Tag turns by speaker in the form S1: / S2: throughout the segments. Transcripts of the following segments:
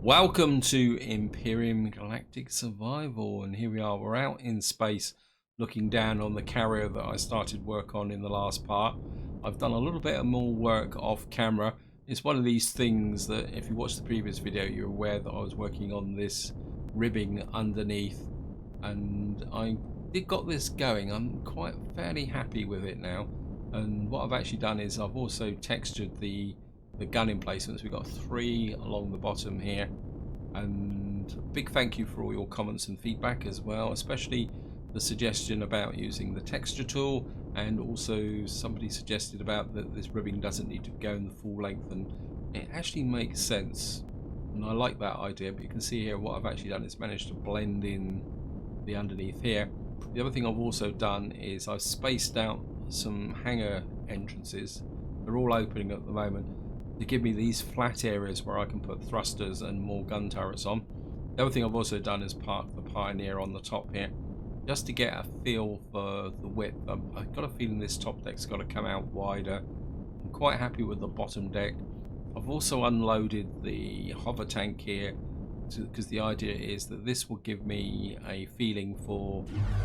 S1: Welcome to Empyrion Galactic Survival, and here we are, we're out in space looking down on the carrier that I started work on in the last part. I've done a little bit more work off camera. It's one of these things that if you watch the previous video you're aware that I was working on this ribbing underneath, and I got this going. I'm quite fairly happy with it now, and what I've actually done is I've also textured the gun emplacements. We've got 3 along the bottom here, and big thank you for all your comments and feedback as well, especially the suggestion about using the texture tool, and also somebody suggested about that this ribbing doesn't need to go in the full length, and it actually makes sense, and I like that idea. But you can see here what I've actually done is managed to blend in the underneath here. The other thing I've also done is I've spaced out some hangar entrances. They're all opening at the moment to give me these flat areas where I can put thrusters and more gun turrets on. The other thing I've also done is park the Pioneer on the top here, just to get a feel for the width. I've got a feeling this top deck's got to come out wider. I'm quite happy with the bottom deck. I've also unloaded the hover tank here, because the idea is that this will give me a feeling for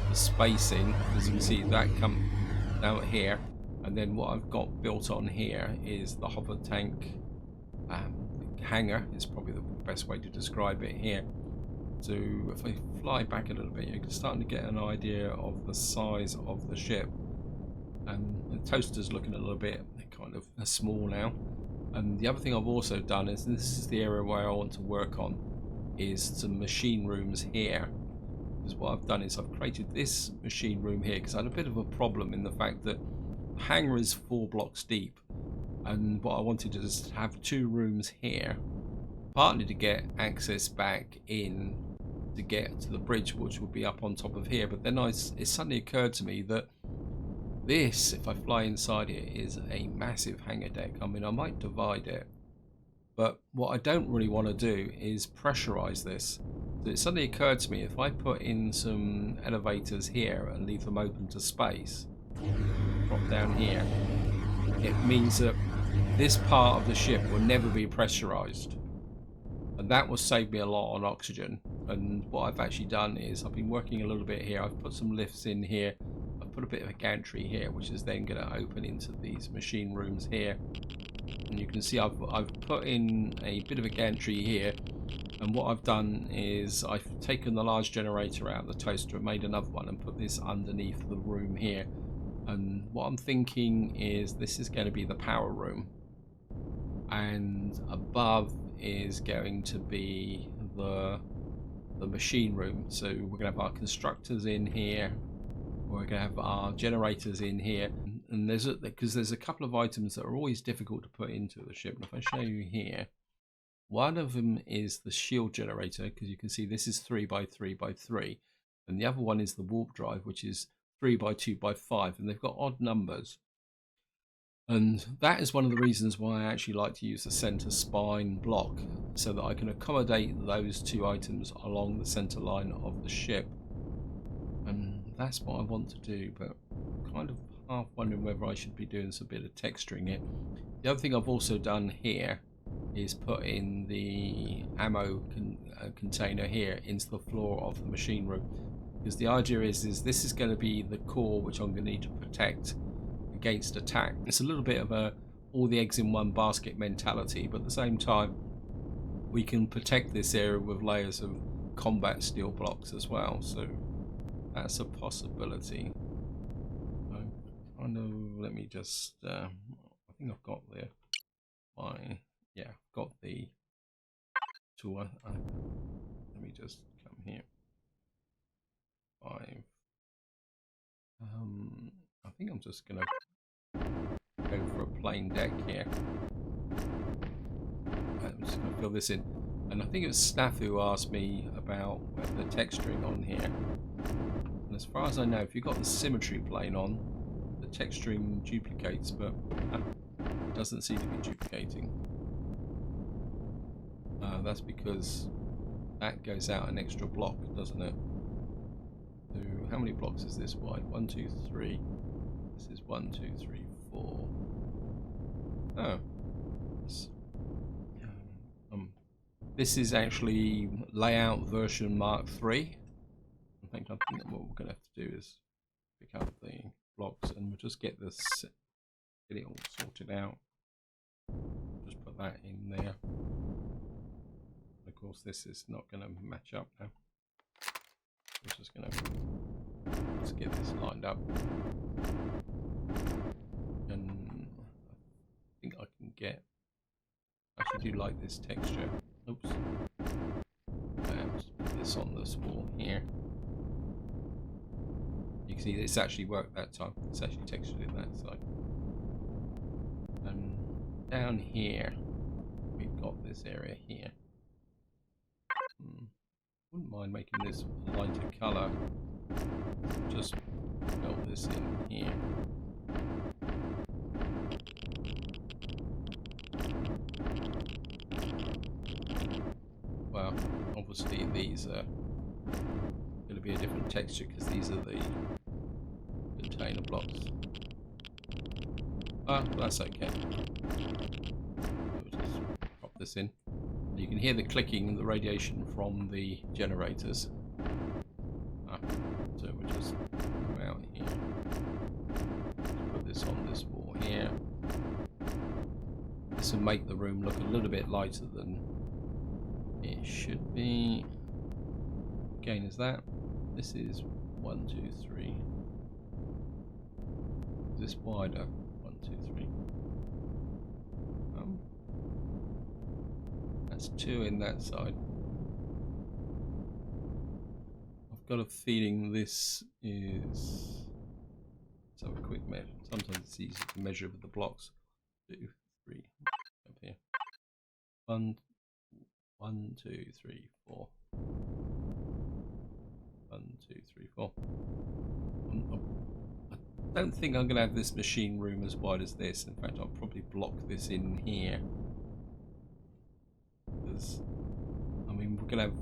S1: the spacing. As you can see, that come out here, and then what I've got built on here is the hover tank hangar is probably the best way to describe it here. So if I fly back a little bit, you can start to get an idea of the size of the ship, and the toaster's looking a little bit kind of small now. And the other thing I've also done is, this is the area where I want to work on, is some machine rooms here. Because what I've done is I've created this machine room here because I had a bit of a problem in the fact that the hangar is 4 blocks deep, and what I wanted is to have 2 rooms here, partly to get access back in to get to the bridge, which would be up on top of here. But then it suddenly occurred to me that this, if I fly inside it, is a massive hangar deck. I mean, I might divide it, but what I don't really want to do is pressurize this. So it suddenly occurred to me, if I put in some elevators here and leave them open to space, drop down here, it means that this part of the ship will never be pressurized, and that will save me a lot on oxygen. And what I've actually done is I've been working a little bit here. I've put some lifts in here. I've put a bit of a gantry here, which is then going to open into these machine rooms here. And you can see I've put in a bit of a gantry here, and what I've done is I've taken the large generator out of the toaster and made another one and put this underneath the room here. And what I'm thinking is this is going to be the power room, and above is going to be the machine room. So we're going to have our constructors in here, we're going to have our generators in here, and because there's a couple of items that are always difficult to put into the ship. And if I show you here, one of them is the shield generator, because you can see this is 3x3x3, and the other one is the warp drive, which is 3x2x5, and they've got odd numbers. And that is one of the reasons why I actually like to use the center spine block, so that I can accommodate those 2 items along the center line of the ship. And that's what I want to do, but kind of half wondering whether I should be doing some bit of texturing it. The other thing I've also done here is put in the ammo container here into the floor of the machine room, because the idea is this is going to be the core which I'm going to need to protect against attack. It's a little bit of a all the eggs in one basket mentality, but at the same time we can protect this area with layers of combat steel blocks as well, so that's a possibility. Kind of, let me just I think I've got I've got the tool. Let me just come here. 5. I think I'm just gonna go for a plain deck here. I'm just gonna fill this in, and I think it was Staff who asked me about the texturing on here. And as far as I know, if you've got the symmetry plane on, the texturing duplicates, but it doesn't seem to be duplicating. That's because that goes out an extra block, doesn't it? So how many blocks is this wide? 1, 2, 3. This is 1, 2, 3, 4. Oh. This is actually layout version Mark 3. In fact, I think that what we're going to have to do is pick up the blocks and we'll just get this, get it all sorted out. Just put that in there. Of course, this is not going to match up now. We're just going to let's get this lined up, and I think I can get. I actually do like this texture. Oops. Just put this on this wall here. You can see it's actually worked that time. It's actually textured it that side. And down here, we've got this area here. Wouldn't mind making this a lighter colour. Just fill this in here. Well, obviously these are going to be a different texture because these are the container blocks. Ah, that's okay. We'll just pop this in. You can hear the clicking and the radiation from the generators. So we'll just come out here. Put this on this wall here. This will make the room look a little bit lighter than it should be. Again, is that? This is 1, 2, 3. Is this wider? 1, 2, 3. That's 2 in that side. I've got a feeling this is. Let's have a quick measure. Sometimes it's easy to measure with the blocks. 2, 3. Up here. 1, 2, 3, 4. 1, 2, 3, 4. I don't think I'm going to have this machine room as wide as this. In fact, I'll probably block this in here. Because, I mean, we're going to have,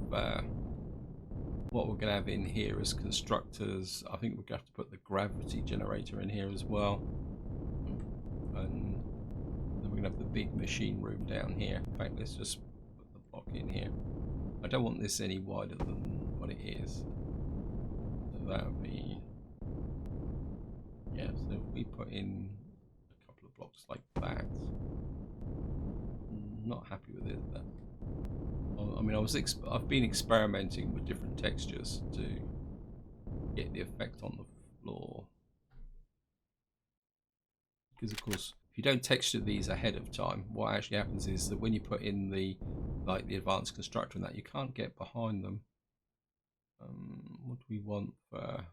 S1: what we're going to have in here is constructors. I think we're going to have to put the gravity generator in here as well. And then we're going to have the big machine room down here. In fact, let's just put the block in here. I don't want this any wider than what it is. So that would be, yeah, so if we put in a couple of blocks like that, I'm not happy with it. That, I mean, I've been experimenting with different textures to get the effect on the floor. Because of course, if you don't texture these ahead of time, what actually happens is that when you put in the advanced constructor and that, you can't get behind them. What do we want for?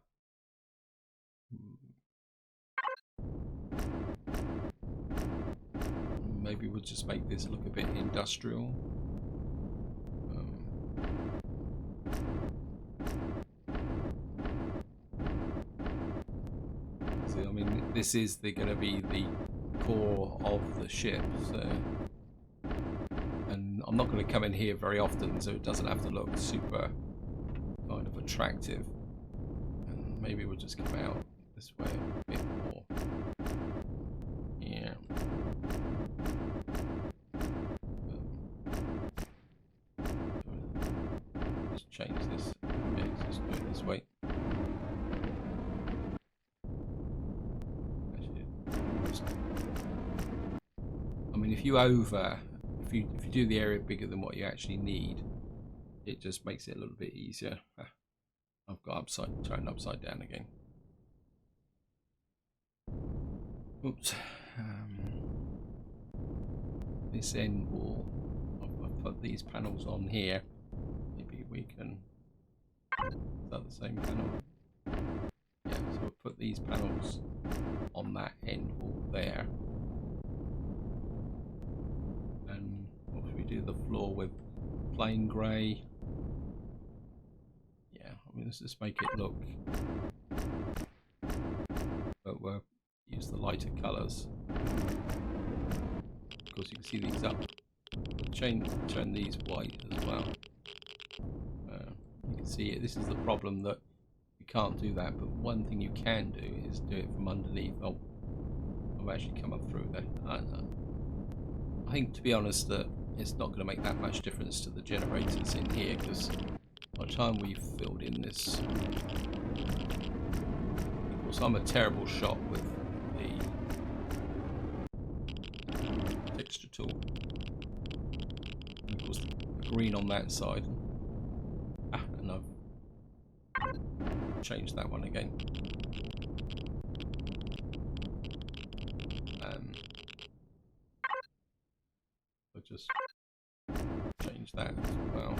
S1: Maybe we'll just make this look a bit industrial. So, I mean, this is going to be the core of the ship, so, and I'm not going to come in here very often, so it doesn't have to look super kind of attractive. And maybe we'll just come out this way a bit more. Yeah. Just change this. Okay, let's just do it this way. Actually, I mean, if you do the area bigger than what you actually need, it just makes it a little bit easier. I've got turned upside down again. Oops. This end wall, I've put these panels on here. Maybe we can. Is that the same panel? Yeah, so we'll put these panels on that end wall there. And what should we do? The floor with plain grey. Yeah, I mean, let's just make it look. But we'll use the lighter colours. Of course, you can see these up. Turn these white as well. You can see it. This is the problem, that you can't do that. But one thing you can do is do it from underneath. I've actually come up through there. I think, to be honest, that it's not going to make that much difference to the generators in here, because by the time we've filled in this, of course I'm a terrible shot with the texture tool. And of course the green on that side. And I've changed that one again. I'll just change that as well.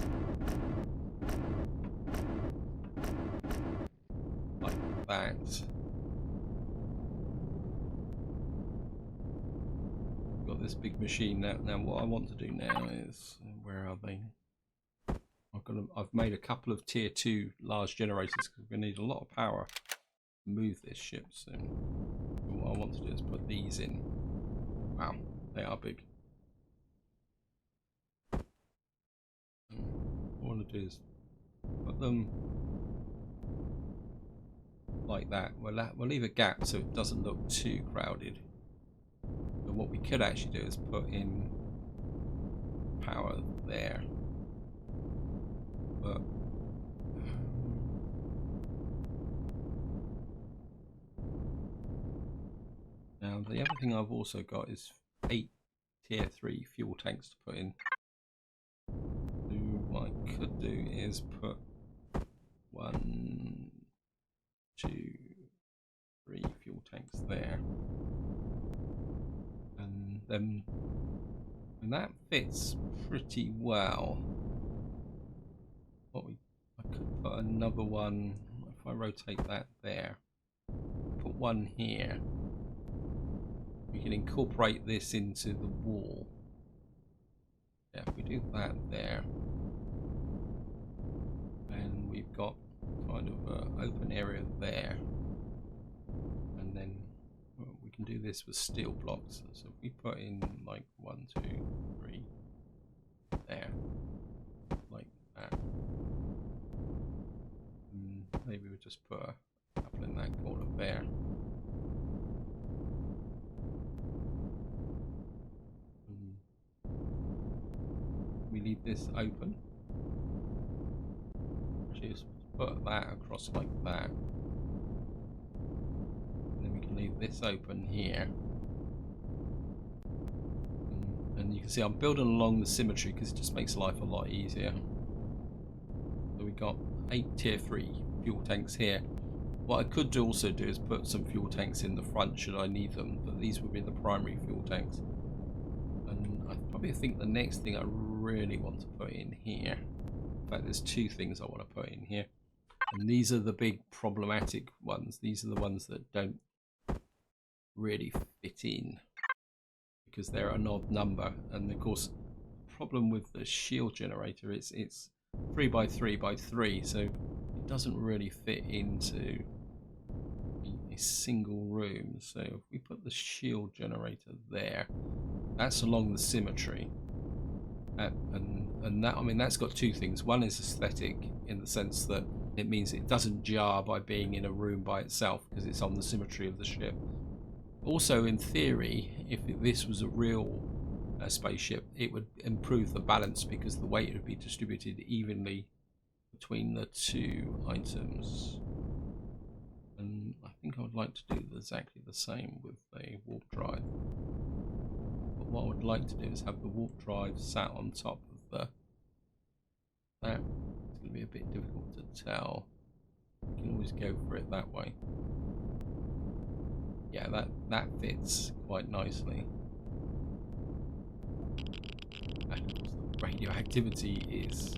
S1: Like that. Got this big machine now. Now what I want to do now is, where are they? I've made a couple of tier 2 large generators because we need a lot of power to move this ship soon. So what I want to do is put these in. Wow, they are big. What I want to do is put them like that. We'll leave a gap so it doesn't look too crowded. But what we could actually do is put in power there. But now the other thing I've also got is 8 tier 3 fuel tanks to put in. So what I could do is put 1, 2, 3 fuel tanks there, and then and that fits pretty well. I could put another one if I rotate that there. Put one here. We can incorporate this into the wall. Yeah, if we do that there, and we've got kind of an open area there, and then we can do this with steel blocks. So if we put in like 1, 2, 3 there, like that, and maybe we'll just put a couple in that corner there. And we leave this open. Actually, just put that across like that, and then we can leave this open here. And you can see I'm building along the symmetry because it just makes life a lot easier. So we got 8 tier 3 fuel tanks here. What I could also do is put some fuel tanks in the front should I need them, but these would be the primary fuel tanks. And I probably think the next thing I really want to put in here, in fact there's 2 things I want to put in here, and these are the big problematic ones. These are the ones that don't really fit in because they're an odd number, and of course the problem with the shield generator is it's 3 by 3 by 3, so it doesn't really fit into a single room. So if we put the shield generator there, that's along the symmetry, and that, I mean, that's got 2 things. One is aesthetic in the sense that it means it doesn't jar by being in a room by itself because it's on the symmetry of the ship. Also, in theory, if this was a real spaceship, it would improve the balance because the weight would be distributed evenly between the 2 items. And I think I would like to do exactly the same with a warp drive. But what I would like to do is have the warp drive sat on top of that. It's going to be a bit difficult to tell. You can always go for it that way. Yeah, that fits quite nicely. And of course the radioactivity is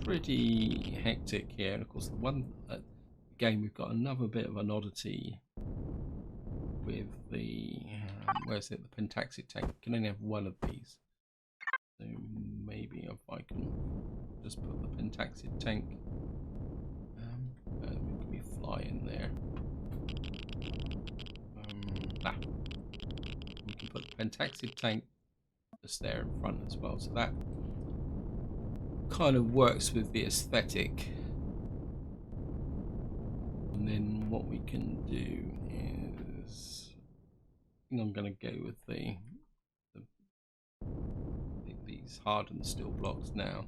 S1: pretty hectic here. And of course the one again, we've got another bit of an oddity with the where's it, the pentaxid tank. You can only have one of these, so maybe if I can just put the pentaxid tank, can we fly in there? We can put the pentaxid tank just there in front as well, so that kind of works with the aesthetic. And then what we can do is, I think I'm going to go with the these hardened steel blocks now,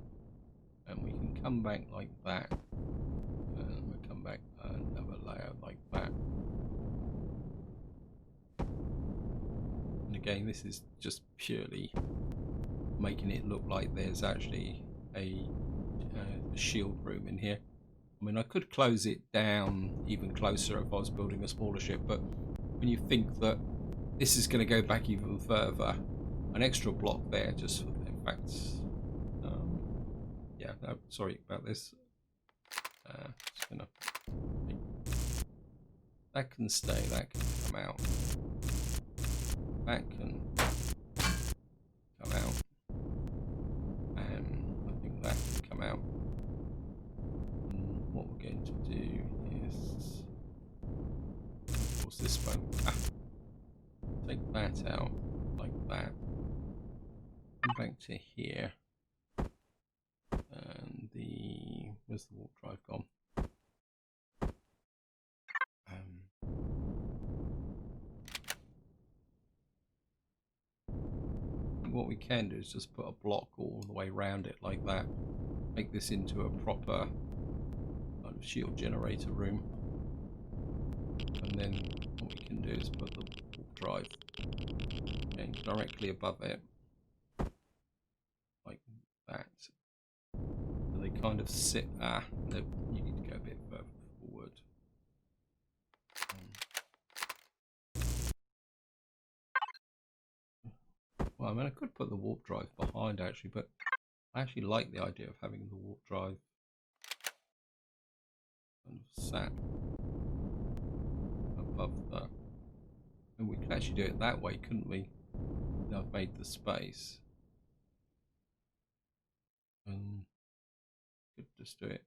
S1: and we can come back like that, and we'll come back another layer like that. And again, this is just purely making it look like there's actually a shield room in here. I mean, I could close it down even closer if I was building a smaller ship, but when you think that this is going to go back even further, an extra block there just for, in fact, yeah, no, sorry about this. Just gonna, that can stay, that can come out, that can come out, and I think that can come out. And what we're going to do is, of course, this one, take that out like that, come back to here, and where's the warp drive gone? What we can do is just put a block all the way around it like that, make this into a proper kind of shield generator room, and then what we can do is put the warp drive directly above it like that, so they kind of sit. No, you need to go a bit further forward. Well, I mean, I could put the warp drive behind actually, but I actually like the idea of having the warp drive kind of sat above the, and we could actually do it that way, couldn't we? Now I've made the space, and could just do it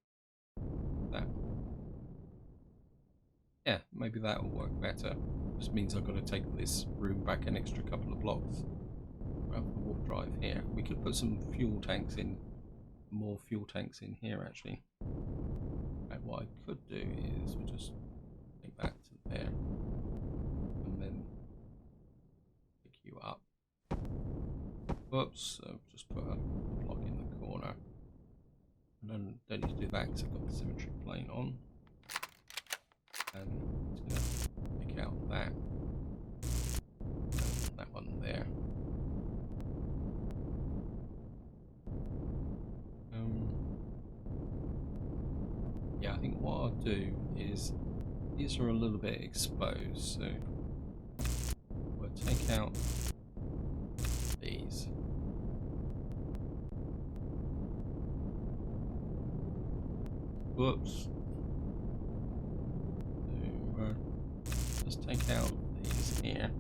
S1: that. Yeah, maybe that will work better. Just means I've got to take this room back an extra couple of blocks. Grab the warp drive here. We could put some fuel tanks in, more fuel tanks in here actually. And what I could do is we just take that to there, and then pick you up. Whoops, I've just put a block in the corner. I don't need to do that because I've got the symmetry plane on. And it's going to pick out that, and that one there. Yeah, I think what I'll do is, these are a little bit exposed, so we'll take out these. Whoops. So just take out these here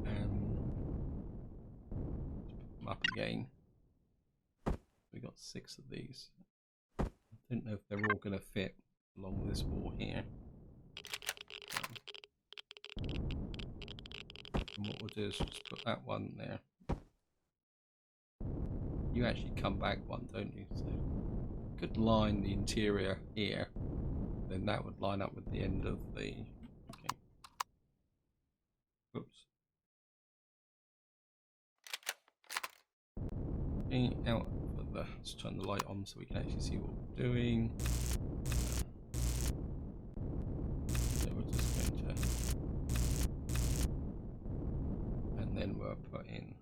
S1: and put them up again. We got 6 of these. I don't know if they're all going to fit along this wall here. And what we'll do is just put that one there. You actually come back one, don't you? So you could line the interior here, then that would line up with the end of the. Okay. Oops. Out for the. Let's turn the light on so we can actually see what we're doing. So we're just going to, and then we'll put in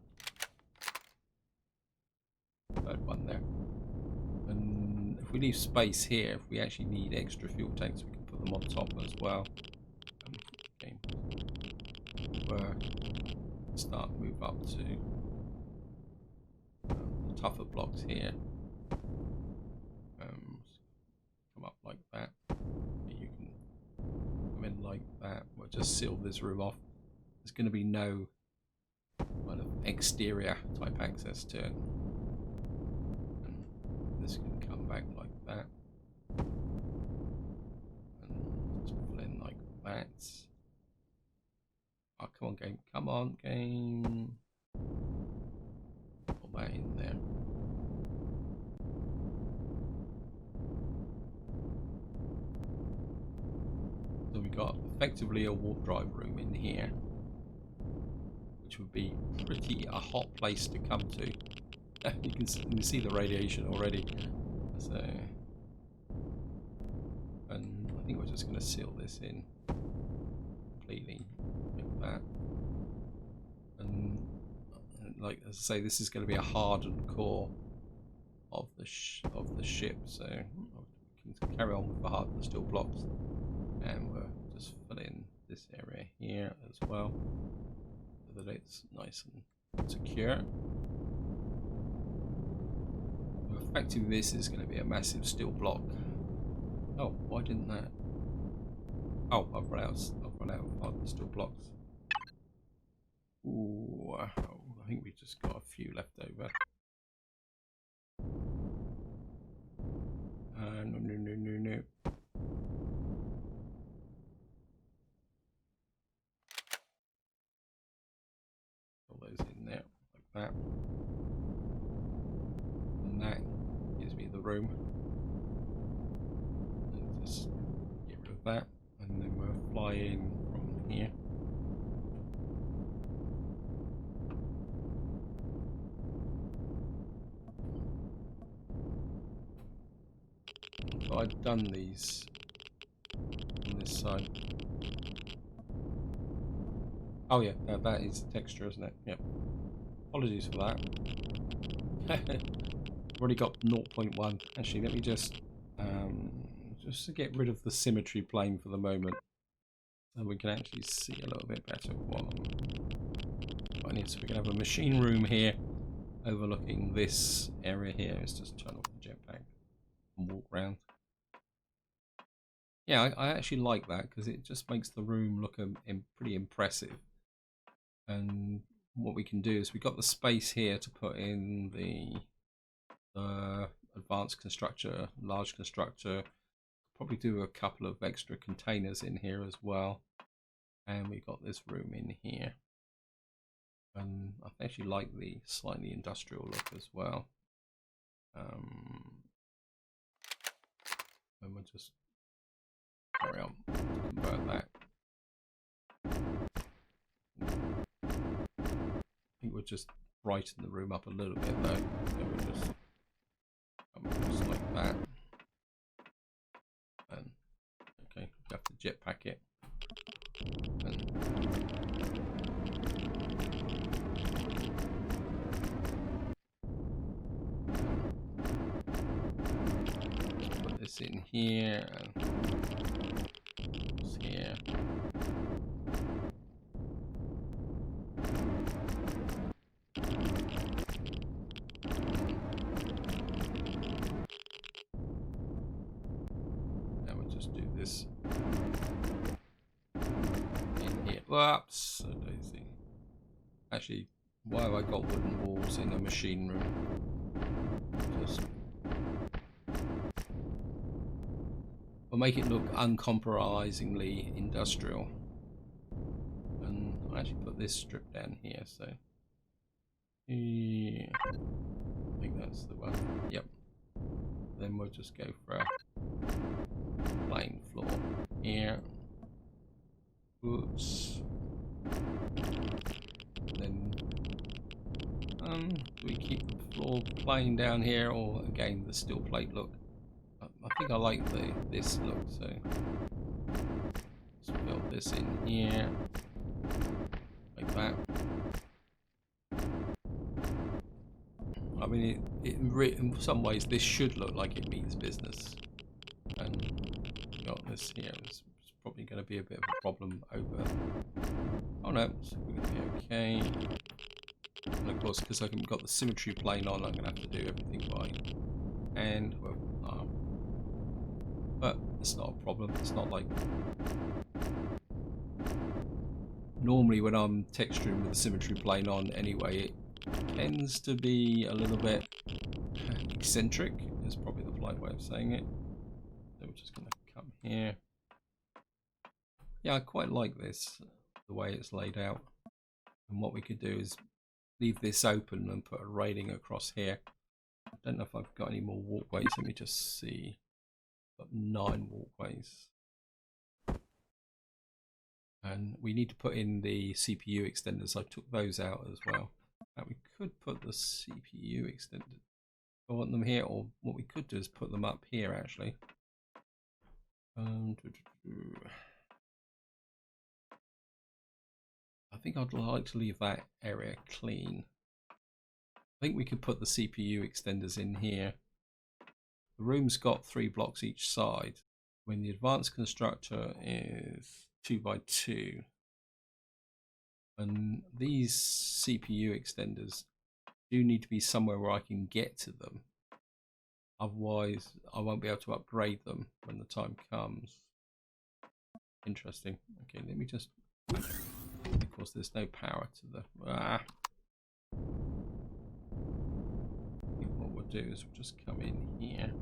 S1: the third one there. And if we leave space here, if we actually need extra fuel tanks, we can put them on top as well. Okay. We'll move up to the tougher blocks here. Come up like that. You can come in like that. We'll just seal this room off. There's going to be no kind of exterior type access to it. And this can come back like that. And just fill in like that. Oh, come on, game. Come on, game. Put that in there. So we got effectively a warp drive room in here, which would be pretty a hot place to come to. You can see the radiation already. So, and I think we're just going to seal this in completely like that. And like as I say, this is going to be a hardened core of the ship. So we can carry on with the hardened steel blocks, and we'll just fill in this area here as well, so that it's nice and secure. Well, effectively, this is going to be a massive steel block. Oh, why didn't that? Oh, I've run out of hardened steel blocks. Ooh, I think we just got a few left over. No. All those in there, like that. And that gives me the room. And just get rid of that. And then we'll fly in from here. So I've done these on this side. Oh yeah, that is texture, isn't it? Yep. Apologies for that. I've already got 0.1. Actually, let me just to get rid of the symmetry plane for the moment, so we can actually see a little bit better what I need. So we can have a machine room here overlooking this area here. Let's just turn off the jetpack and walk around. Yeah, I actually like that because it just makes the room look pretty impressive. And what we can do is we've got the space here to put in the advanced constructor, large constructor. Probably do a couple of extra containers in here as well. And we've got this room in here. And I actually like the slightly industrial look as well. And we'll just carry on to convert that. I think we'll just brighten the room up a little bit though. So we'll just come just like that. And okay, we have to jetpack it. And put this in here and this here. And we'll just do this in here. Whoops, so daisy. Actually, why have I got wooden walls in a machine room? Just we'll make it look uncompromisingly industrial. And I'll actually put this strip down here, so yeah, I think that's the one. Yep. Then we'll just go for a plain floor here. Oops. Then do we keep the floor plain down here, or again the steel plate look? I think I like this look, so let's build this in here like that. I mean, in some ways this should look like it means business, and got this here. It's probably going to be a bit of a problem over. Oh no, it's going to be okay. And of course, because I've got the symmetry plane on, I'm going to have to do everything by hand. Well, but it's not a problem. It's not like normally when I'm texturing with the symmetry plane on anyway, it tends to be a little bit eccentric, is probably the polite way of saying it. So we're just going to come here. Yeah, I quite like this, the way it's laid out. And what we could do is leave this open and put a railing across here. I don't know if I've got any more walkways. Let me just see. I've got 9 walkways. And we need to put in the CPU extenders. I took those out as well. Now we could put the CPU extenders. I want them here, or what we could do is put them up here actually. I think I'd like to leave that area clean. I think we could put the CPU extenders in here. The room's got 3 blocks each side. When the advanced constructor is 2 by 2, and these CPU extenders do need to be somewhere where I can get to them. Otherwise, I won't be able to upgrade them when the time comes. Interesting. Okay, let me just... Of course, there's no power to the... I think what we'll do is we'll just come in here.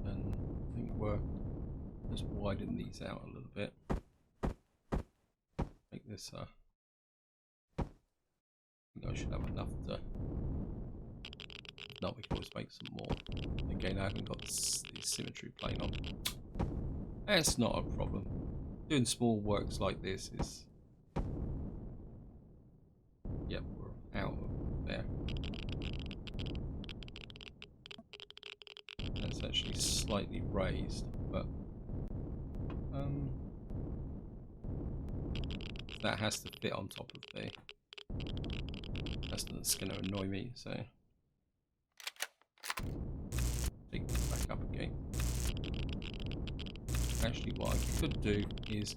S1: And I think we'll just widen these out a little bit. Make this... I think I should have enough to... No, we can always make some more. Again, I haven't got the symmetry plane on. That's not a problem. Doing small works like this is... Yep, we're out of there. That's actually slightly raised, but... that has to fit on top of the... That's going to annoy me, so... Take this back up again. Actually, what I could do is,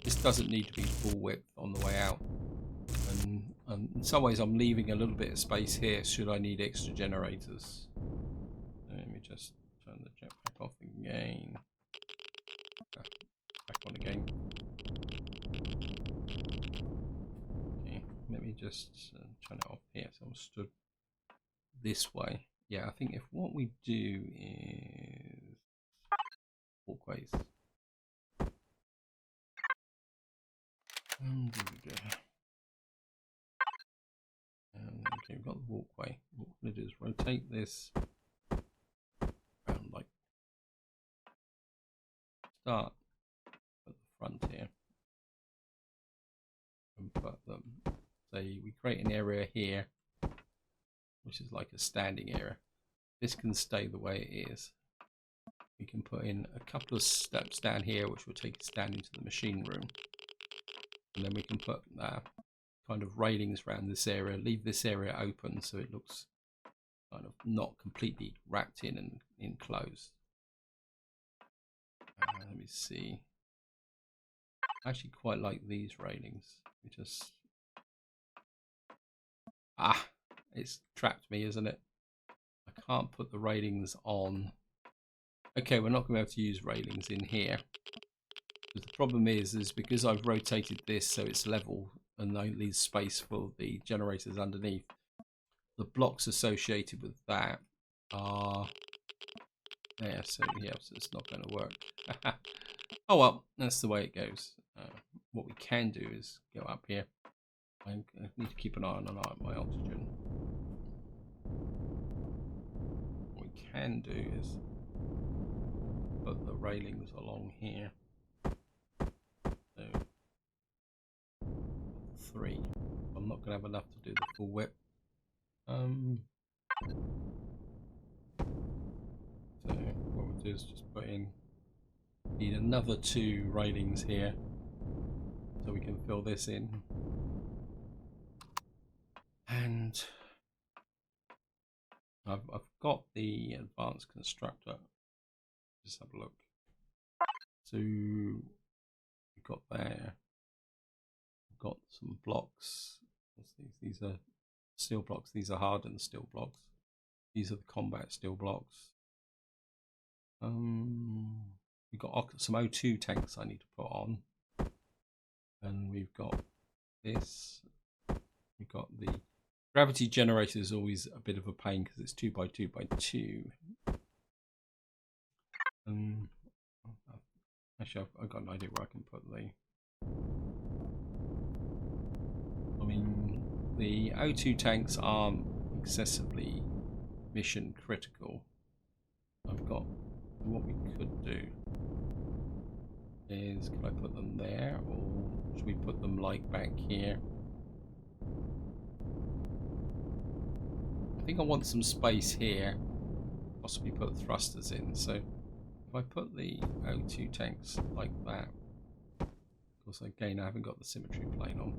S1: this doesn't need to be full width on the way out, and in some ways I'm leaving a little bit of space here should I need extra generators. Let me just turn the jetpack off again. Back on again. Okay, let me just turn it off here so I'm stood this way. Yeah, I think if what we do is walkways. Okay, we've got the walkway. What we're going to do is rotate this around, like start at the front here and put them. Say we create an area here, which is like a standing area. This can stay the way it is. We can put in a couple of steps down here, which will take us down into the machine room. And then we can put kind of railings around this area, leave this area open so it looks kind of not completely wrapped in and enclosed. Let me see. I actually quite like these railings. We just... it's trapped me, isn't it? I can't put the railings on. Okay, we're not going to be able to use railings in here. But the problem is because I've rotated this so it's level and I leave space for the generators underneath, the blocks associated with that are there. So yeah, so it's not going to work. Oh well, that's the way it goes. What we can do is go up here. I need to keep an eye on my oxygen. What we can do is put the railings along here. So 3. I'm not going to have enough to do the full width. So what we'll do is just put in, need another 2 railings here so we can fill this in. And I've got the advanced constructor. Just have a look. So we've got there. We've got some blocks. What's these? These are steel blocks. These are hardened steel blocks. These are the combat steel blocks. We've got some O2 tanks I need to put on, and we've got this. We've got the gravity generator is always a bit of a pain because it's 2 by 2 by 2. Actually, I've got an idea where I can put the... I mean, the O2 tanks aren't excessively mission critical. I've got what we could do is, can I put them there, or should we put them like back here? I think I want some space here, possibly put thrusters in. So if I put the O2 tanks like that, of course again I haven't got the symmetry plane on.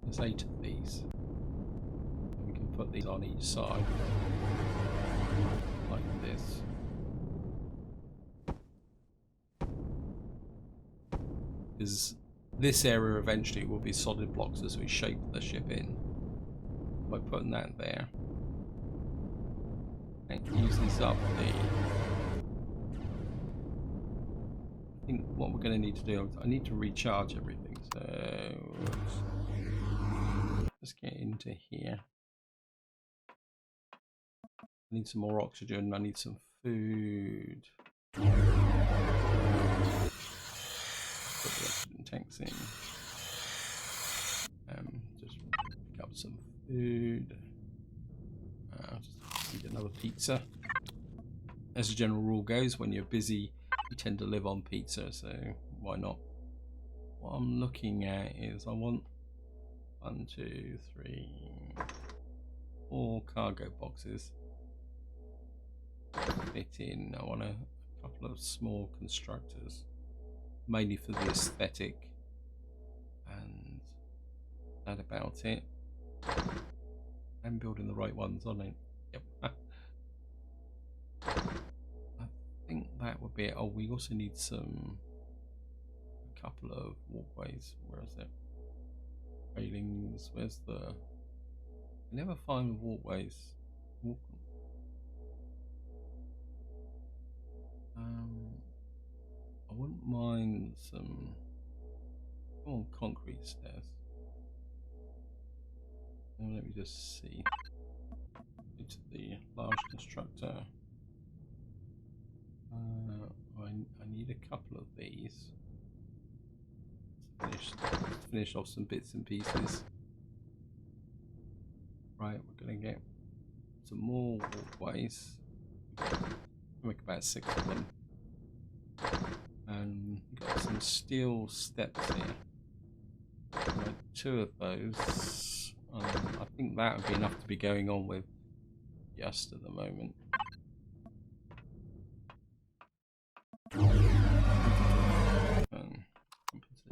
S1: There's 8 of these, and we can put these on each side like this. Because this area eventually will be solid blocks as we shape the ship in. By putting that there, it uses up the... I think what we're going to need to do, I need to recharge everything, so let's get into here. I need some more oxygen, I need some food. Put the oxygen tanks in. Just pick up some food. Just need another pizza. As a general rule goes, when you're busy, you tend to live on pizza, so why not? What I'm looking at is I want 1, 2, 3, 4 cargo boxes to fit in. I want a couple of small constructors, mainly for the aesthetic, and that about it. I'm building the right ones, aren't I? Yep. I think that would be it. Oh, we also need a couple of walkways. Where is it? Railings. Where's the... I never find walkways. I wouldn't mind some concrete stairs. Now let me just see. Go to the large constructor. I need a couple of these. Let's finish off some bits and pieces. Right, we're going to get some more walkways. Make about 6 of them. And we've got some steel steps here. Like 2 of those. I think that would be enough to be going on with just at the moment.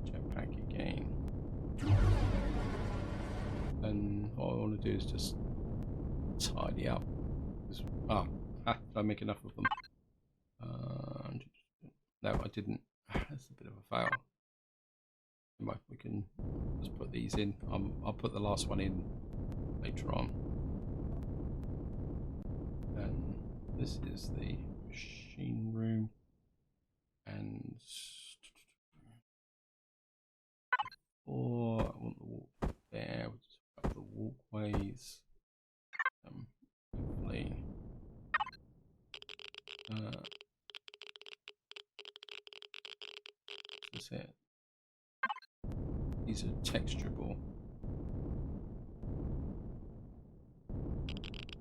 S1: Jetpack again. And what I want to do is just tidy up. Did I make enough of them? No, I didn't. That's a bit of a fail. We can just put these in. I'll put the last one in later on. And this is the machine room. And I want the walk there. We'll just have the walkways. Hopefully. That's it. These are texturable.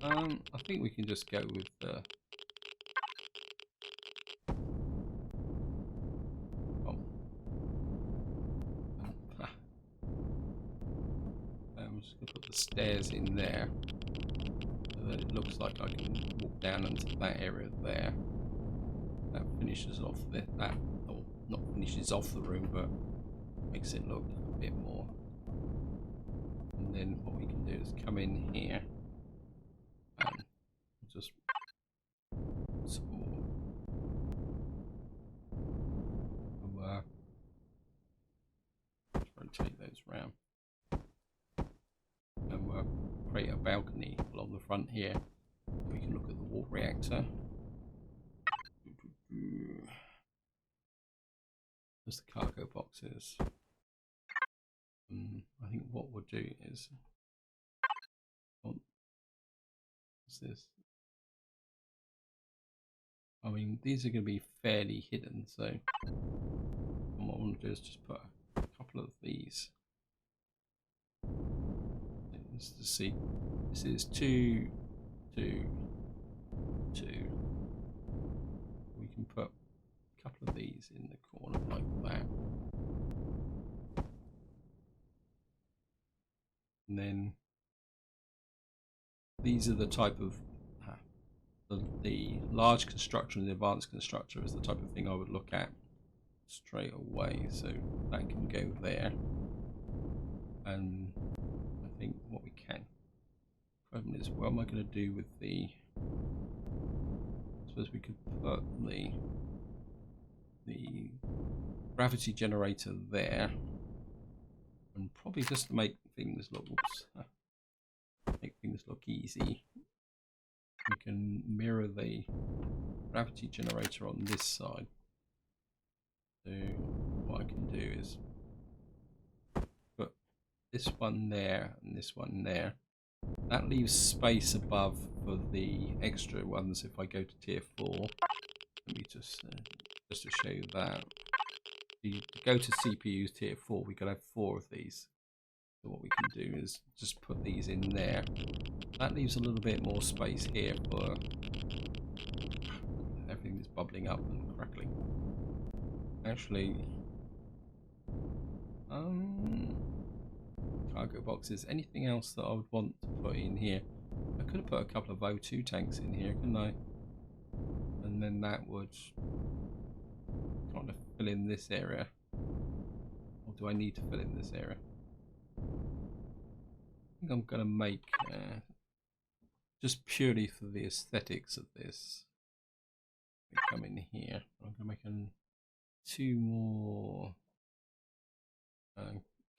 S1: I think we can just go with the... I'm just going to put the stairs in there so that it looks like I can walk down into that area there. That finishes off or not finishes off the room, but makes it look a bit more. And then what we can do is come in here and just some more. Rotate those round. And we'll create a balcony along the front here. We can look at the warp reactor. There's the cargo boxes. I think what we'll do is... What's this? I mean, these are going to be fairly hidden, so what I want to do is just put a couple of these. Just to see, this is 2, 2, 2. can put a couple of these in the corner like that. And then these are the type of the large constructor and the advanced constructor is the type of thing I would look at straight away. So that can go there. And I think what we can. Problem is, what am I going to do with the? I suppose we could put the gravity generator there, and probably just to make things look easy, we can mirror the gravity generator on this side. So what I can do is put this one there and this one there. That leaves space above for the extra ones if I go to tier 4. Let me just to show you that. To go to CPU's tier 4, we could have 4 of these. So what we can do is just put these in there. That leaves a little bit more space here for everything that's bubbling up and crackling. Actually, cargo boxes. Anything else that I would want to put in here? I could have put a couple of O2 tanks in here, couldn't I? And then that would kind of fill in this area. Or do I need to fill in this area? I think I'm going to make, just purely for the aesthetics of this, we come in here. I'm going to make 2 more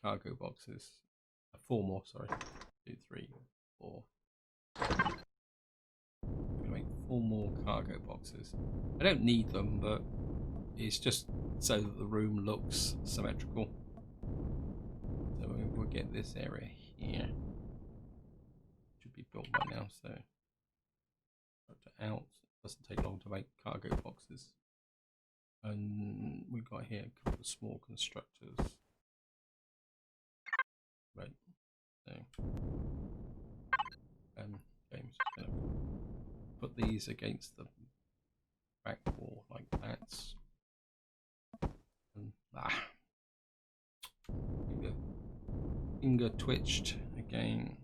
S1: cargo boxes. 4 more, sorry. 2, 3, 4. I'm going to make 4 more cargo boxes. I don't need them, but it's just so that the room looks symmetrical. So we'll get this area here. Should be built by now, so out. Doesn't take long to make cargo boxes. And we've got here a couple of small constructors. Right. So James is going to put these against the back wall like that. And finger twitched again.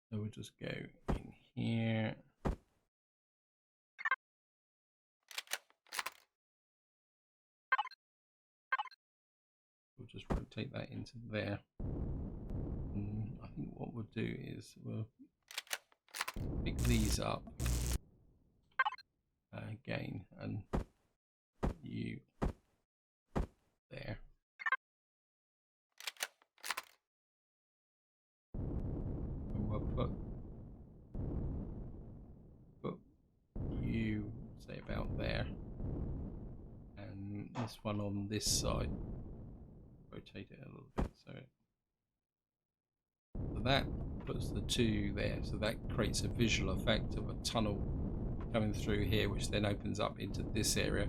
S1: So we'll just go in here. We'll just rotate that into there. And I think what we'll do is we'll pick these up again and you there. And we'll put you say about there, and this one on this side. Rotate it a little bit so that puts the 2 there. So that creates a visual effect of a tunnel coming through here, which then opens up into this area.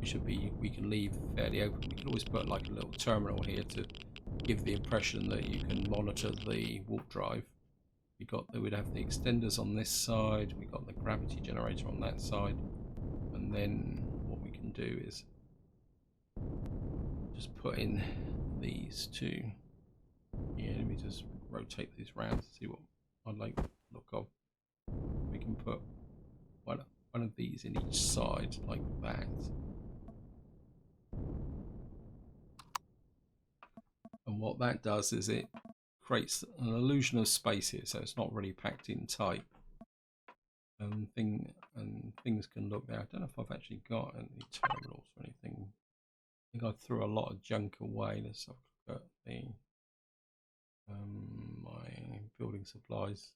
S1: We can leave fairly open. We can always put like a little terminal here to give the impression that you can monitor the warp drive. We'd have the extenders on this side. We got the gravity generator on that side, and then what we can do is just put in these 2. Yeah, let me just rotate these round to see what I'd like the look of. We can put one of these in each side like that. And what that does is it creates an illusion of space here, so it's not really packed in tight. And things can look there. I don't know if I've actually got any terminals or anything. I think I threw a lot of junk away. Let's have a look at the my building supplies.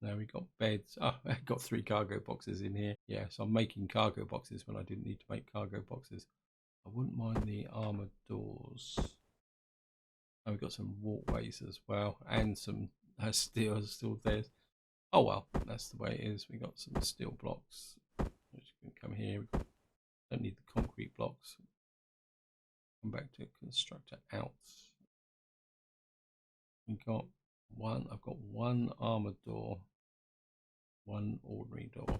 S1: Now we got beds. Oh, I got 3 cargo boxes in here. Yeah, so I'm making cargo boxes when I didn't need to make cargo boxes. I wouldn't mind the armored doors. Oh, we've got some walkways as well, and some steel there. Oh well, that's the way it is. We got some steel blocks which can come here. Don't need the concrete blocks. Come back to constructor out. We got one. I've got 1 armored door one ordinary door.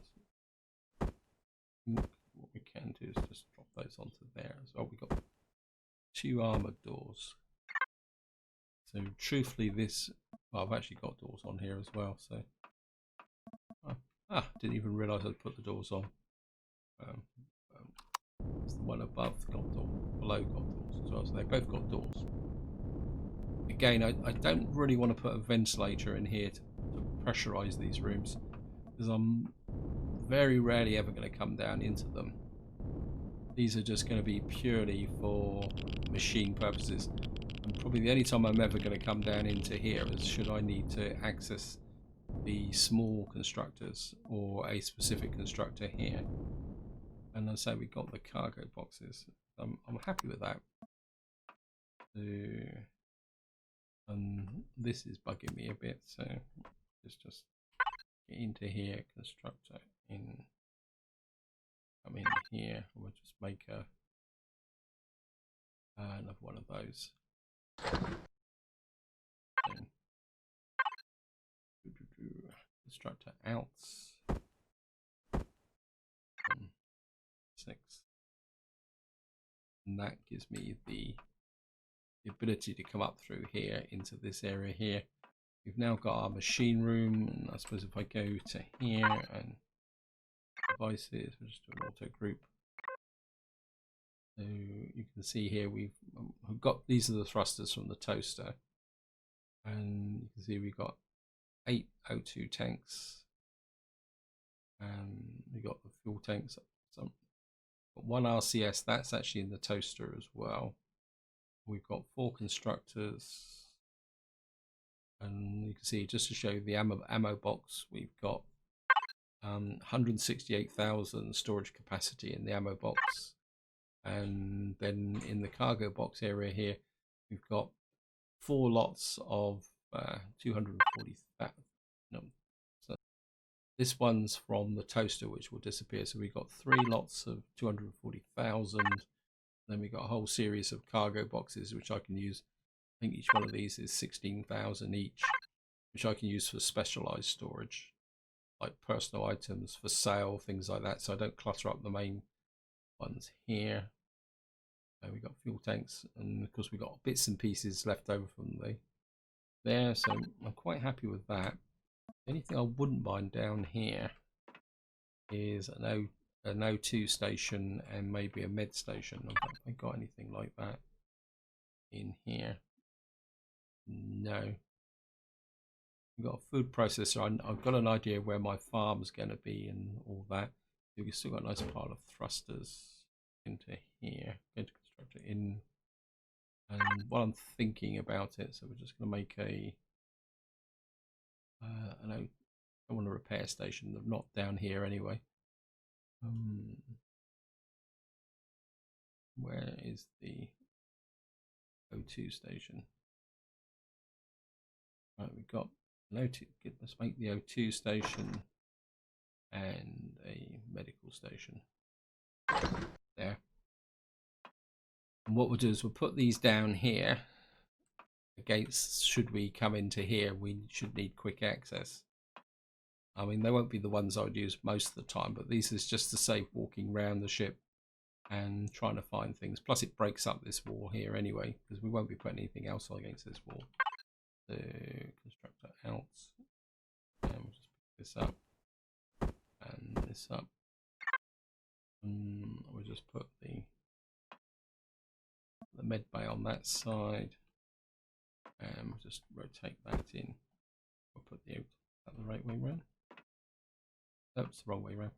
S1: What we can do is just drop those onto there as well. We've got 2 armored doors. So truthfully, well, I've actually got doors on here as well. So didn't even realise I'd put the doors on. It's the one above got doors, below got doors as well. So they both got doors. Again, I don't really want to put a ventilator in here to pressurise these rooms, because I'm very rarely ever going to come down into them. These are just going to be purely for machine purposes. And probably the only time I'm ever going to come down into here is should I need to access the small constructors or a specific constructor here. And I say we got the cargo boxes. I'm happy with that. And this is bugging me a bit, so just get into here, constructor in, come in here, and we'll just make another one of those. Constructor outs 6, and that gives me the ability to come up through here into this area here. We've now got our machine room, and I suppose if I go to here and devices, we'll just do an auto group. So you can see here we've got, these are the thrusters from the toaster, and you can see we've got 8 O2 tanks, and we got the fuel tanks. So 1 RCS, that's actually in the toaster as well. We've got 4 constructors, and you can see, just to show the ammo box, we've got 168,000 storage capacity in the ammo box. And then in the cargo box area here, we've got 4 lots of 240,000. No, so this one's from the toaster, which will disappear. So we've got 3 lots of 240,000. Then we've got a whole series of cargo boxes, which I can use. I think each one of these is 16,000 each, which I can use for specialized storage, like personal items for sale, things like that. So I don't clutter up the main ones here. We've got fuel tanks, and of course we've got bits and pieces left over from there. So I'm quite happy with that. The only thing I wouldn't mind down here is an O2 station and maybe a med station. I don't think I got anything like that in here. No. We've got a food processor. I've got an idea where my farm's going to be and all that. We've still got a nice pile of thrusters into here. Going to construct it in. And while I'm thinking about it, so we're just going to make I want a repair station. They're not down here anyway. Where is the O2 station? Right, we've got an O2. Let's make the O2 station and a medical station there. And what we'll do is we'll put these down here against, should we come into here, we should need quick access. I mean, they won't be the ones I would use most of the time, but these is just to save walking around the ship and trying to find things. Plus it breaks up this wall here anyway, because we won't be putting anything else against this wall. The constructor out, and we'll just pick this up and this up, and we'll just put the med bay on that side, and we'll just rotate that in. We'll put the, is that the right way around? No, it's the wrong way around.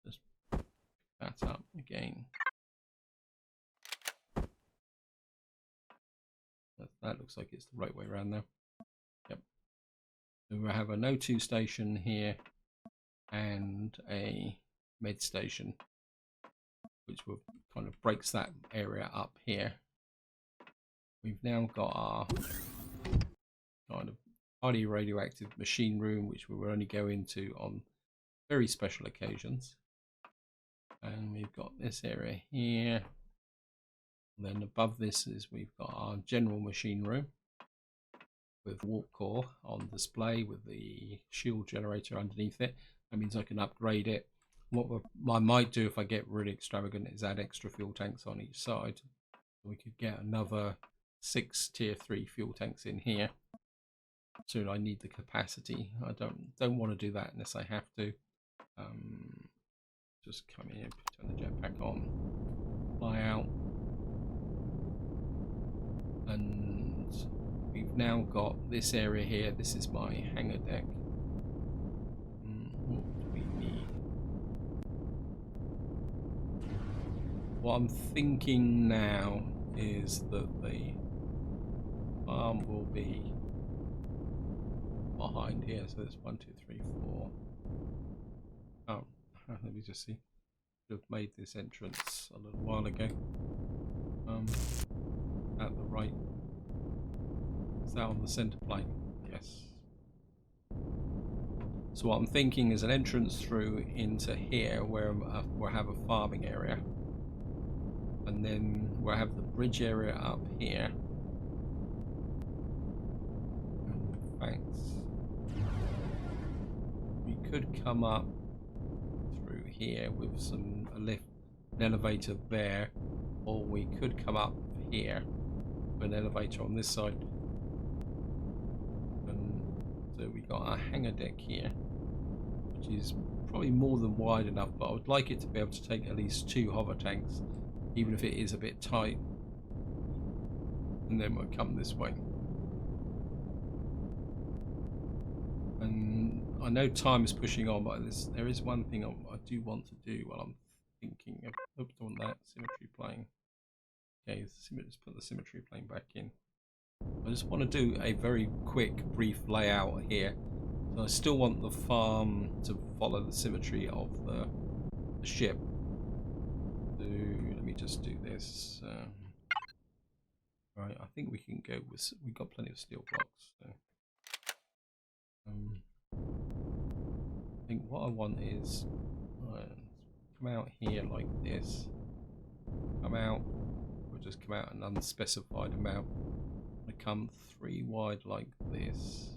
S1: Just pick that up again. That looks like it's the right way around now. Yep. So we have an O2 station here and a med station, which will kind of breaks that area up here. We've now got our kind of highly radioactive machine room, which we will only go into on very special occasions. And we've got this area here. And then above this is we've got our general machine room, with warp core on display with the shield generator underneath it. That means I can upgrade it. What I might do if I get really extravagant is add extra fuel tanks on each side. We could get another 6 tier 3 fuel tanks in here. Soon I need the capacity. I don't want to do that unless I have to. Just come in, turn the jetpack on, fly out, and we've now got this area here. This is my hangar deck. What do we need? What I'm thinking now is that the farm will be behind here. So there's 1, 2, 3, 4. Oh, let me just see. Should have made this entrance a little while ago. At the right. Is that on the center plane? Yes. So what I'm thinking is an entrance through into here where we'll have a farming area. And then we'll have the bridge area up here. In fact, we could come up through here with a lift, an elevator there, or we could come up here with an elevator on this side. And so we got our hangar deck here, which is probably more than wide enough, but I would like it to be able to take at least 2 hover tanks, even if it is a bit tight. And then we'll come this way. And I know time is pushing on, but there is one thing I do want to do while I'm thinking of. Oops, I want that symmetry plane. Okay, let's put the symmetry plane back in. I just want to do a very quick, brief layout here. So I still want the farm to follow the symmetry of the ship. So let me just do this. Right, I think we can go with. We've got plenty of steel blocks. So. I think what I want is come out here like this. Come out. We'll just come out an unspecified amount. I'm gonna come 3 wide like this.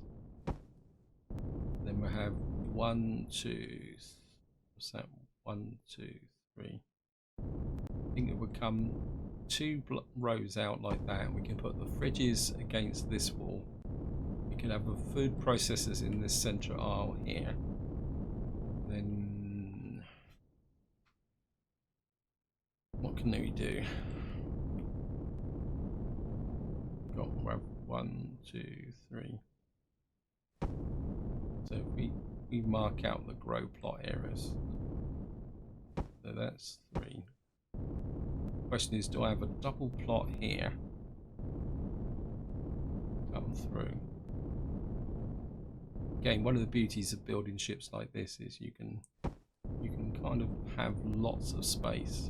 S1: Then we'll have 1, 2. What's that? 1, 2, 3. I think it would come 2 rows out like that. We can put the fridges against this wall. We can have the food processors in this center aisle here. Then what can we do? Got 1, 2, 3. So if we mark out the grow plot areas. So that's 3. Question is, do I have a double plot here? Come through. Again, one of the beauties of building ships like this is you can kind of have lots of space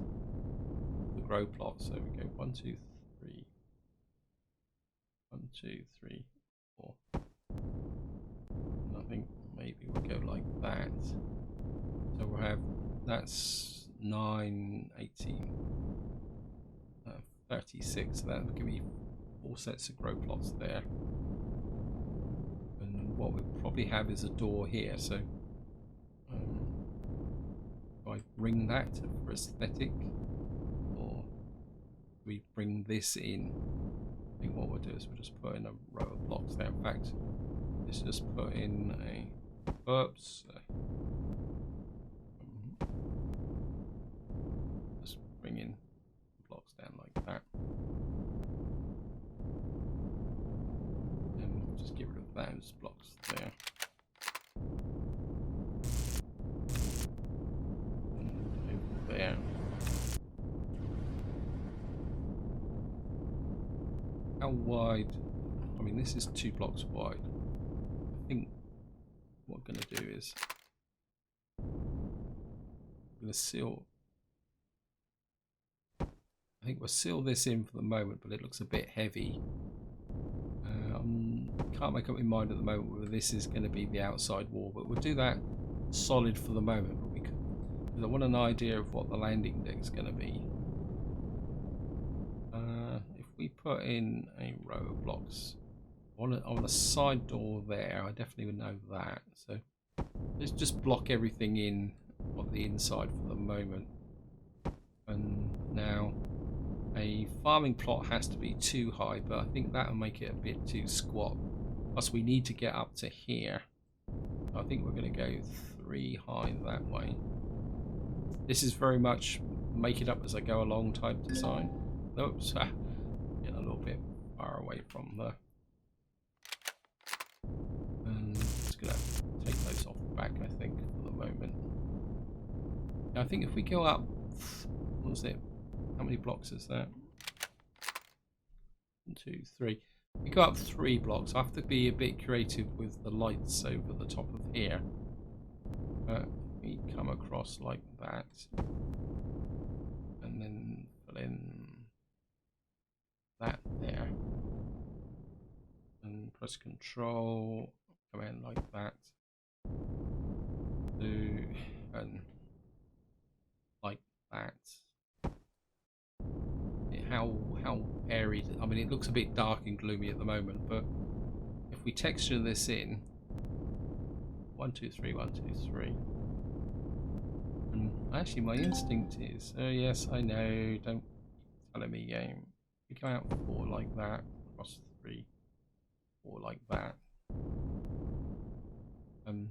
S1: with the grow plot. So we go 1, 2, 3. 1, 2, 3, 4. And I think maybe we'll go like that. So we'll have, that's 9, 18, 36. So that will give me 4 sets of grow plots there. And what we'll probably have is a door here. So do I bring that for aesthetic, or do we bring this in? I think what we'll do is we'll just put in a row of blocks there. In fact, let's just put in a oops. Just bring in blocks down like that. And we'll just get rid of those blocks there. And over there. How wide? I mean, this is 2 blocks wide. I think what I'm going to do is I'm going to seal. I think we'll seal this in for the moment, but it looks a bit heavy. Can't make up my mind at the moment whether this is going to be the outside wall, but we'll do that solid for the moment. But we could, because I want an idea of what the landing deck is going to be. If we put in a row of blocks on a side door there. I definitely would know that. So let's just block everything in on the inside for the moment. And now a farming plot has to be too high, but I think that'll make it a bit too squat. Plus we need to get up to here. I think we're going to go 3 high that way. This is very much make it up as I go along type design. Oops, get a little bit far away from the... And just going to take those off the back, I think, for the moment. I think if we go up... What was it? How many blocks is that? 1, 2, 3. We go up 3 blocks. I have to be a bit creative with the lights over the top of here. We come across like that, and then fill in that there, and press Control, come in like that, and like that. How airy? I mean, it looks a bit dark and gloomy at the moment, but if we texture this in, 1, 2, 3, 1, 2, 3. And actually, my instinct is, oh yes, I know, don't tell me game. We come out 4 like that, across 3, 4 like that. And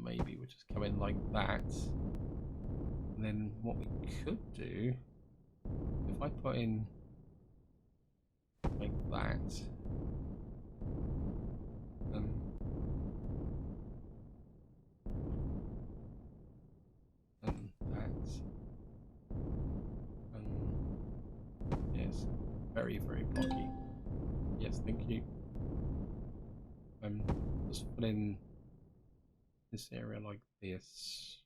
S1: maybe we'll just come in like that. And then what we could do, if I put in like that, and that, and yes, very, very blocky. Yes, thank you. Just put in this area like this.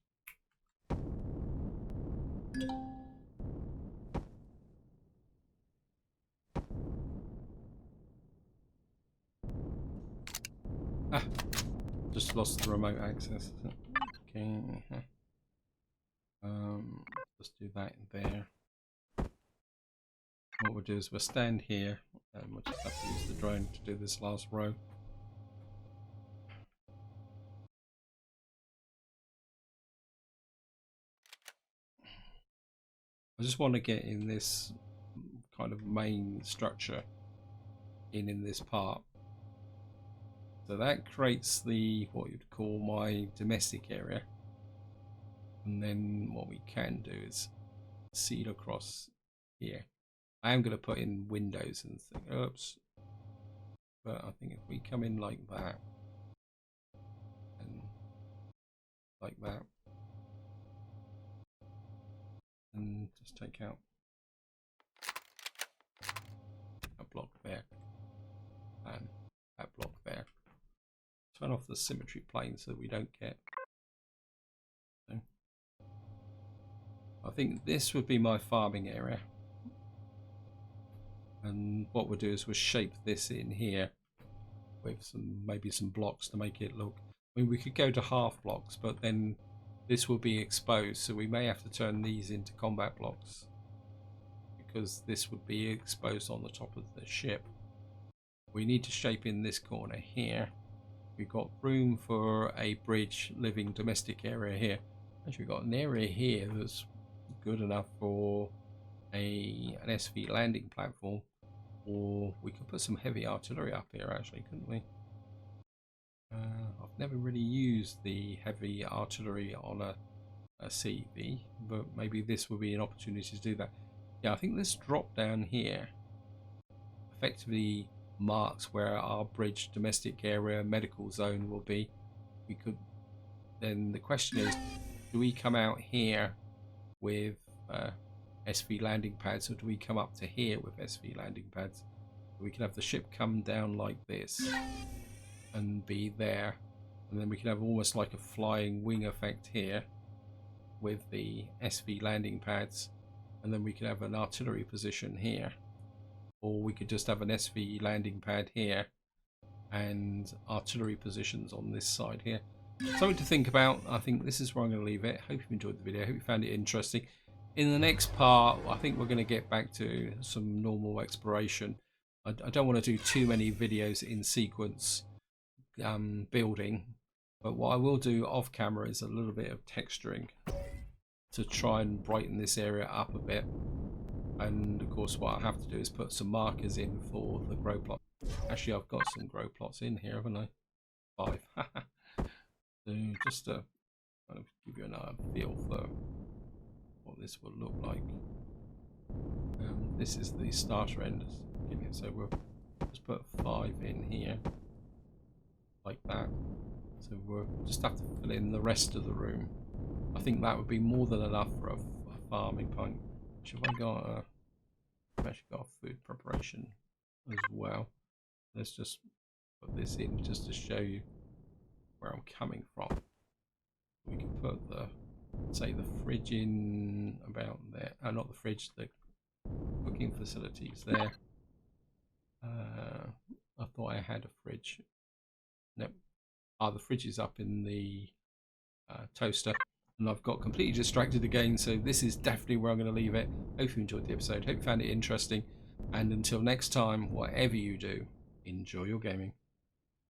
S1: Ah, just lost the remote access. Okay. Let's do that there. What we'll do is we'll stand here, and we'll just have to use the drone to do this last row. I just want to get in this kind of main structure in this part. So that creates the, what you'd call my domestic area. And then what we can do is seed across here. I am going to put in windows and think, oops. But I think if we come in like that, and like that, and just take out a block there, and that block there. Turn off the symmetry plane so that we don't get... So, I think this would be my farming area. And what we'll do is we'll shape this in here with maybe some blocks to make it look... I mean, we could go to half blocks, but then this will be exposed, so we may have to turn these into combat blocks, because this would be exposed on the top of the ship. We need to shape in this corner here. We've got room for a bridge living domestic area here. Actually, we've got an area here that's good enough for an SV landing platform, or we could put some heavy artillery up here actually, couldn't we? I've never really used the heavy artillery on a CV, but maybe this will be an opportunity to do that. Yeah, I think this drop down here effectively marks where our bridge domestic area medical zone will be. We could then, the question is, do we come out here with SV landing pads, or do we come up to here with SV landing pads? We can have the ship come down like this and be there, and then we can have almost like a flying wing effect here with the SV landing pads, and then we can have an artillery position here, or we could just have an SV landing pad here and artillery positions on this side here. Something to think about. I think this is where I'm going to leave it. Hope you enjoyed the video. Hope you found it interesting. In the next part, I think we're going to get back to some normal exploration. I don't want to do too many videos in sequence building, but what I will do off camera is a little bit of texturing to try and brighten this area up a bit. And of course what I have to do is put some markers in for the grow plot. Actually, I've got some grow plots in here, haven't I? 5. So just to kind of give you an feel for what this will look like. This is the starter end, so we'll just put 5 in here like that. So we'll just have to fill in the rest of the room. I think that would be more than enough for a farming point. Have I got I've actually got a food preparation as well. Let's just put this in just to show you where I'm coming from. We can put say the fridge in about there. Not the fridge, the cooking facilities there. I thought I had a fridge. Nope. The fridge is up in the toaster, and I've got completely distracted again, so this is definitely where I'm going to leave it. Hope you enjoyed the episode, hope you found it interesting, and until next time, whatever you do, enjoy your gaming.